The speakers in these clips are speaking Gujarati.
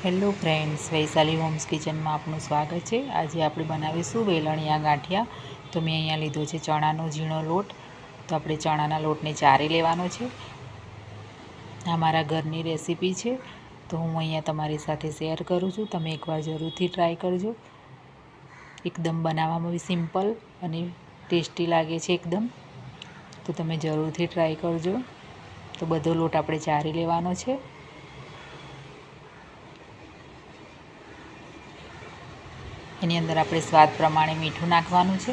હેલો ફ્રેન્ડ્સ, વૈશાલી હોમ્સ કિચનમાં આપનું સ્વાગત છે। આજે આપણે બનાવીશું વેલણિયા ગાંઠિયા। તો મેં અહીંયા લીધો છે ચણાનો ઝીણો લોટ। તો આપણે ચણાના લોટને ચારી લેવાનો છે। આ મારા ઘરની રેસીપી છે, તો હું અહીંયા તમારી સાથે શેર કરું છું। તમે એકવાર જરૂરથી ટ્રાય કરજો। એકદમ બનાવવામાં બી સિમ્પલ અને ટેસ્ટી લાગે છે એકદમ, તો તમે જરૂરથી ટ્રાય કરજો। તો બધો લોટ આપણે ચારી લેવાનો છે। એની અંદર આપણે સ્વાદ પ્રમાણે મીઠું નાખવાનું છે।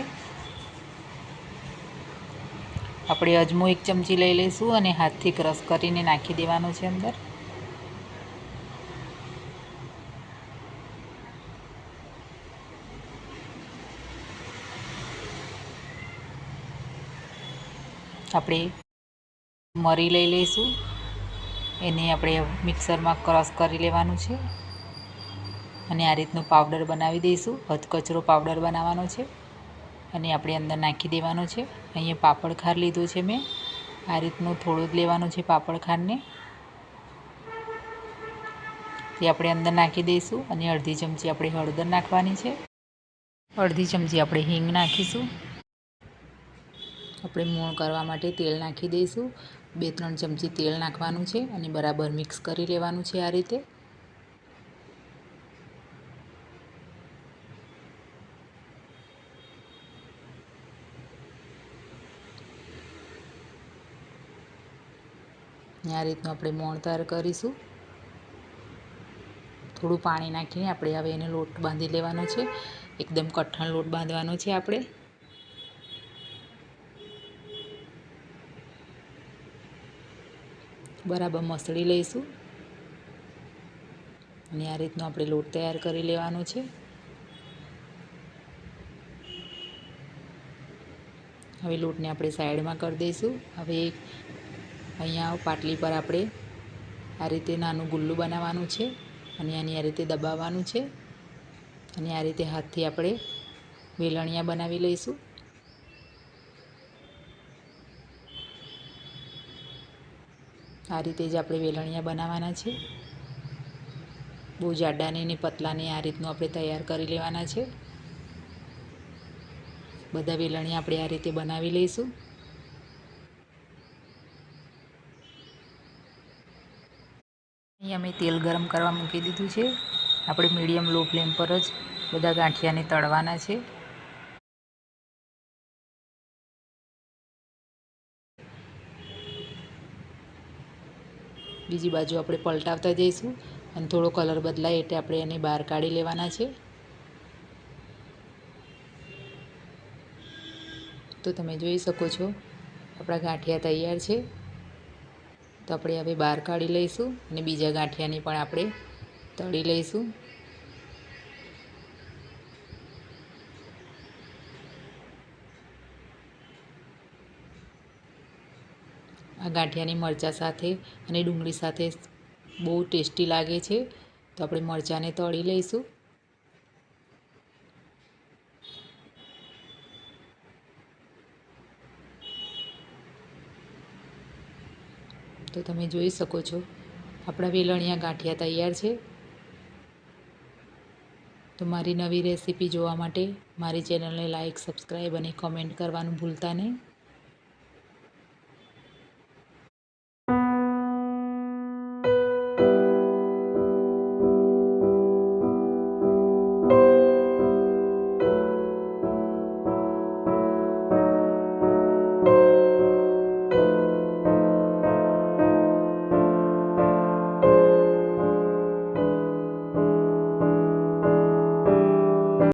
આપણે અજમો 1 ચમચી લઈ લઈશું અને હાથથી ક્રશ કરીને નાખી દેવાનો છે અંદર। આપણે મરી લઈ લઈશું, એને આપણે મિક્સરમાં ક્રશ કરી લેવાનું છે અને આ રીતનો પાવડર બનાવી દઈશું। અધકચરો પાવડર બનાવવાનો છે અને આપણે અંદર નાખી દેવાનો છે। અહીંયા પાપડ ખાર લીધો છે મેં, આ રીતનું થોડું જ લેવાનું છે પાપડ ખારને, તે આપણે અંદર નાખી દઈશું। અને અડધી ચમચી આપણે હળદર નાખવાની છે, અડધી ચમચી આપણે હિંગ નાખીશું। આપણે મોણ કરવા માટે તેલ નાખી દઈશું, 2-3 ચમચી તેલ નાખવાનું છે અને બરાબર મિક્સ કરી લેવાનું છે આ રીતે। આ રીતનું આપણે મોણ તૈયાર કરીશું। થોડું પાણી નાખીને આપણે હવે એને લોટ બાંધી લેવાનો છે, એકદમ કઠણ લોટ બાંધવાનો છે આપણે। બરાબર મસળી લઈશું અને આ રીતનો આપણે લોટ તૈયાર કરી લેવાનો છે। હવે લોટને આપણે સાઈડમાં કરી દઈશું। હવે અહીંયા પાટલી પર આપણે આ રીતે નાનું ગુલ્લું બનાવવાનું છે અને આની આ રીતે દબાવવાનું છે અને આ રીતે હાથથી આપણે વેલણિયા બનાવી લઈશું। આ રીતે જ આપણે વેલણિયા બનાવવાના છે, બહુ જાડા ને પતલા ને, આ રીતનું આપણે તૈયાર કરી લેવાના છે। બધા વેલણિયા આપણે આ રીતે બનાવી લઈશું। અહીંયા મેં તેલ ગરમ કરવા મૂકી દીધું છે। આપણે મીડિયમ લો ફ્લેમ પર જ બધા ગાંઠિયાને તળવાના છે। બીજી બાજુ આપણે પલટાવતા જઈશું અને થોડો કલર બદલાય એટલે આપણે એને બહાર કાઢી લેવાના છે। તો તમે જોઈ શકો છો આપણા ગાંઠિયા તૈયાર છે। તો આપણે હવે બહાર કાઢી લઈશું અને બીજા ગાંઠિયાની પણ આપણે તળી લઈશું। આ ગાંઠિયાની મરચાં સાથે અને ડુંગળી સાથે બહુ ટેસ્ટી લાગે છે। તો આપણે મરચાંને તળી લઈશું। તો તમે જોઈ શકો છો આપણા વેલણિયા ગાંઠિયા તૈયાર છે। તો મારી નવી રેસીપી જોવા માટે મારી ચેનલને લાઈક, સબસ્ક્રાઈબ અને કમેન્ટ કરવાનું ભૂલતા નહીં।